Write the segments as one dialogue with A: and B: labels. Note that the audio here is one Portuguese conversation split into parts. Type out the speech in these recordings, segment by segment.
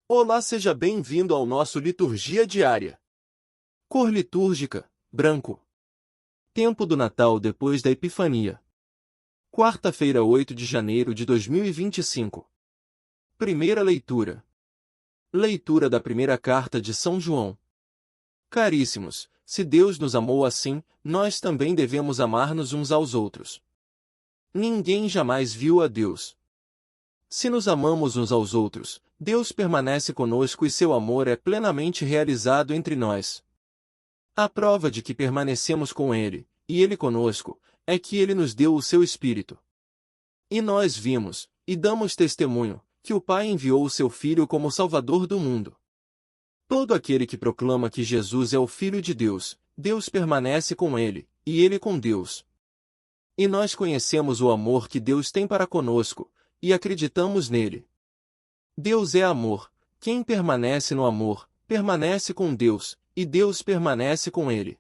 A: Olá, seja bem-vindo ao nosso Liturgia Diária. Cor litúrgica, branco. Tempo do Natal depois da Epifania. Quarta-feira, 8 de janeiro de 2025. Primeira leitura. Leitura da primeira carta de São João. Caríssimos, se Deus nos amou assim, nós também devemos amar-nos uns aos outros. Ninguém jamais viu a Deus. Se nos amamos uns aos outros, Deus permanece conosco e seu amor é plenamente realizado entre nós. A prova de que permanecemos com Ele, e Ele conosco, é que Ele nos deu o seu Espírito. E nós vimos, e damos testemunho, que o Pai enviou o seu Filho como Salvador do mundo. Todo aquele que proclama que Jesus é o Filho de Deus, Deus permanece com ele, e ele com Deus. E nós conhecemos o amor que Deus tem para conosco, e acreditamos nele. Deus é amor. Quem permanece no amor, permanece com Deus, e Deus permanece com ele.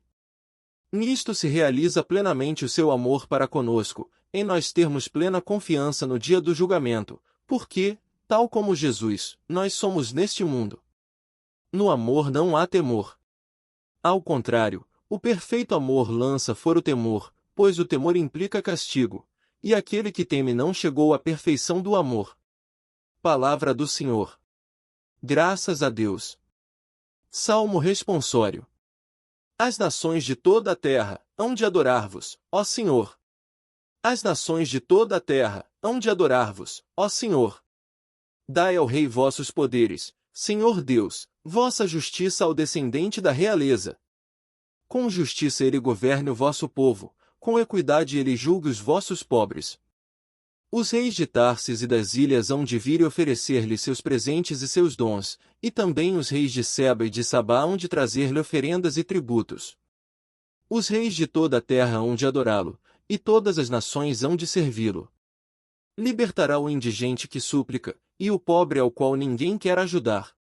A: Nisto se realiza plenamente o seu amor para conosco, em nós termos plena confiança no dia do julgamento, porque, tal como Jesus, nós somos neste mundo. No amor não há temor. Ao contrário, o perfeito amor lança fora o temor, pois o temor implica castigo, e aquele que teme não chegou à perfeição do amor. Palavra do Senhor. Graças a Deus. Salmo responsório. As nações de toda a terra hão de adorar-vos, ó Senhor. As nações de toda a terra hão de adorar-vos, ó Senhor. Dai ao Rei vossos poderes, Senhor Deus, vossa justiça ao descendente da realeza. Com justiça ele governe o vosso povo, com equidade ele julgue os vossos pobres. Os reis de Tarsis e das ilhas hão de vir e oferecer-lhe seus presentes e seus dons, e também os reis de Seba e de Sabá hão de trazer-lhe oferendas e tributos. Os reis de toda a terra hão de adorá-lo, e todas as nações hão de servi-lo. Libertará o indigente que súplica, e o pobre ao qual ninguém quer ajudar.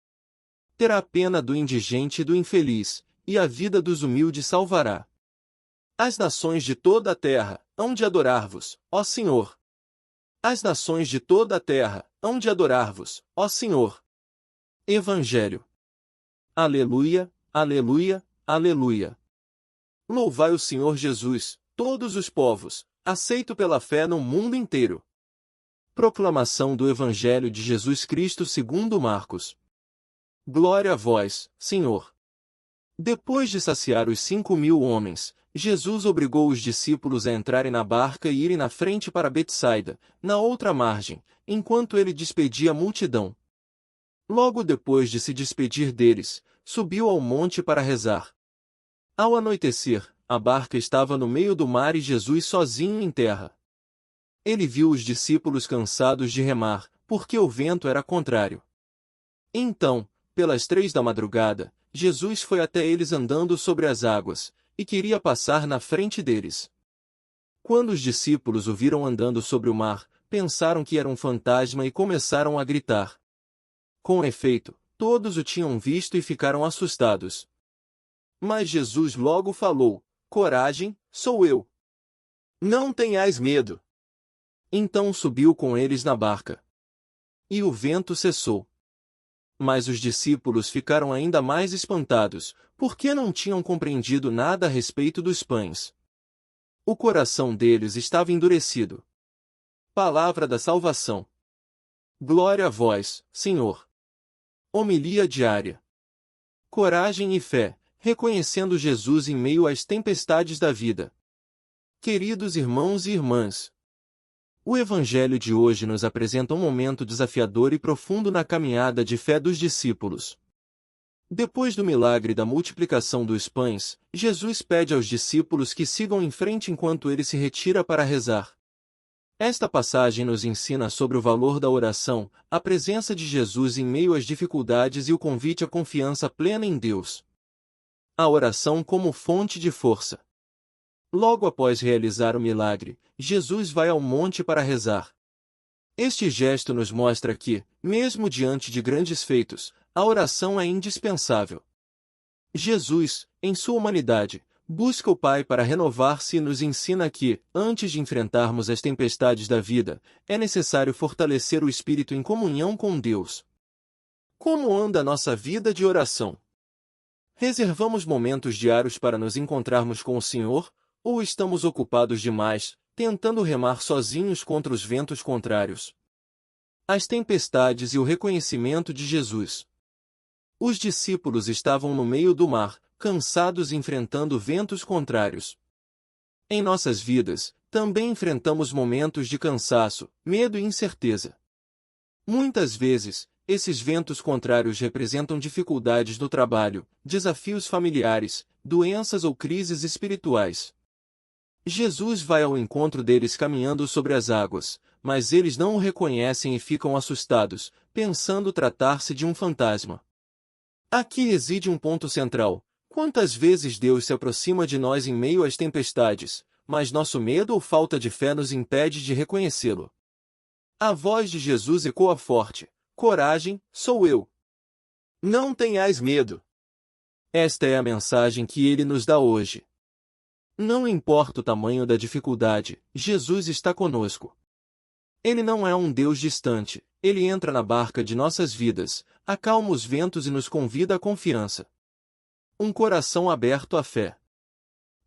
A: Terá pena do indigente e do infeliz, e a vida dos humildes salvará. As nações de toda a terra hão de adorar-vos, ó Senhor. As nações de toda a terra hão de adorar-vos, ó Senhor. Evangelho. Aleluia, aleluia, aleluia. Louvai o Senhor Jesus, todos os povos, aceito pela fé no mundo inteiro. Proclamação do Evangelho de Jesus Cristo segundo Marcos. Glória a vós, Senhor. Depois de saciar os 5.000 homens, Jesus obrigou os discípulos a entrarem na barca e irem na frente para Betsaida, na outra margem, enquanto ele despedia a multidão. Logo depois de se despedir deles, subiu ao monte para rezar. Ao anoitecer, a barca estava no meio do mar e Jesus sozinho em terra. Ele viu os discípulos cansados de remar, porque o vento era contrário. Então, pelas 3 da madrugada, Jesus foi até eles andando sobre as águas, e queria passar na frente deles. Quando os discípulos o viram andando sobre o mar, pensaram que era um fantasma e começaram a gritar. Com efeito, todos o tinham visto e ficaram assustados. Mas Jesus logo falou: coragem, sou eu. Não tenhais medo. Então subiu com eles na barca. E o vento cessou. Mas os discípulos ficaram ainda mais espantados, porque não tinham compreendido nada a respeito dos pães. O coração deles estava endurecido. Palavra da salvação. Glória a vós, Senhor. Homilia diária. Coragem e fé, reconhecendo Jesus em meio às tempestades da vida. Queridos irmãos e irmãs, o Evangelho de hoje nos apresenta um momento desafiador e profundo na caminhada de fé dos discípulos. Depois do milagre da multiplicação dos pães, Jesus pede aos discípulos que sigam em frente enquanto ele se retira para rezar. Esta passagem nos ensina sobre o valor da oração, a presença de Jesus em meio às dificuldades e o convite à confiança plena em Deus. A oração como fonte de força. Logo após realizar o milagre, Jesus vai ao monte para rezar. Este gesto nos mostra que, mesmo diante de grandes feitos, a oração é indispensável. Jesus, em sua humanidade, busca o Pai para renovar-se e nos ensina que, antes de enfrentarmos as tempestades da vida, é necessário fortalecer o espírito em comunhão com Deus. Como anda a nossa vida de oração? Reservamos momentos diários para nos encontrarmos com o Senhor, ou estamos ocupados demais, tentando remar sozinhos contra os ventos contrários? As tempestades e o reconhecimento de Jesus. Os discípulos estavam no meio do mar, cansados e enfrentando ventos contrários. Em nossas vidas, também enfrentamos momentos de cansaço, medo e incerteza. Muitas vezes, esses ventos contrários representam dificuldades no trabalho, desafios familiares, doenças ou crises espirituais. Jesus vai ao encontro deles caminhando sobre as águas, mas eles não o reconhecem e ficam assustados, pensando tratar-se de um fantasma. Aqui reside um ponto central. Quantas vezes Deus se aproxima de nós em meio às tempestades, mas nosso medo ou falta de fé nos impede de reconhecê-lo? A voz de Jesus ecoa forte: coragem, sou eu. Não tenhais medo. Esta é a mensagem que ele nos dá hoje. Não importa o tamanho da dificuldade, Jesus está conosco. Ele não é um Deus distante, ele entra na barca de nossas vidas, acalma os ventos e nos convida à confiança. Um coração aberto à fé.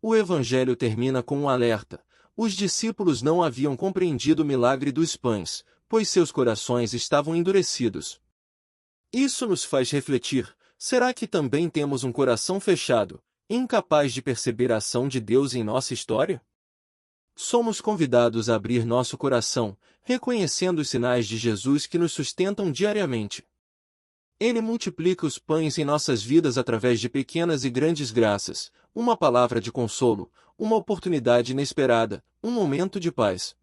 A: O Evangelho termina com um alerta. Os discípulos não haviam compreendido o milagre dos pães, pois seus corações estavam endurecidos. Isso nos faz refletir: será que também temos um coração fechado, incapaz de perceber a ação de Deus em nossa história? Somos convidados a abrir nosso coração, reconhecendo os sinais de Jesus que nos sustentam diariamente. Ele multiplica os pães em nossas vidas através de pequenas e grandes graças, uma palavra de consolo, uma oportunidade inesperada, um momento de paz.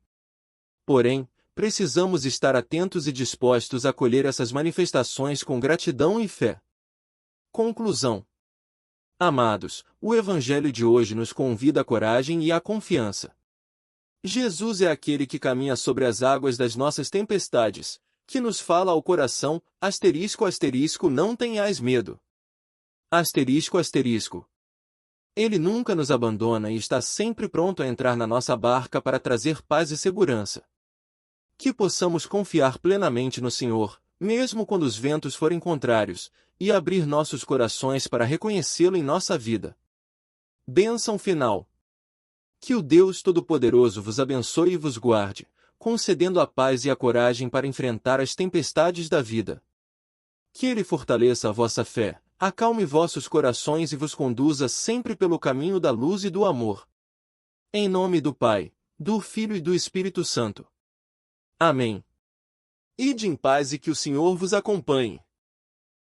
A: Porém, precisamos estar atentos e dispostos a acolher essas manifestações com gratidão e fé. Conclusão. Amados, o Evangelho de hoje nos convida à coragem e à confiança. Jesus é aquele que caminha sobre as águas das nossas tempestades, que nos fala ao coração: não tenhais medo. Ele nunca nos abandona e está sempre pronto a entrar na nossa barca para trazer paz e segurança. Que possamos confiar plenamente no Senhor, mesmo quando os ventos forem contrários, e abrir nossos corações para reconhecê-lo em nossa vida. Bênção final. Que o Deus Todo-Poderoso vos abençoe e vos guarde, concedendo a paz e a coragem para enfrentar as tempestades da vida. Que Ele fortaleça a vossa fé, acalme vossos corações e vos conduza sempre pelo caminho da luz e do amor. Em nome do Pai, do Filho e do Espírito Santo. Amém. Ide em paz e que o Senhor vos acompanhe.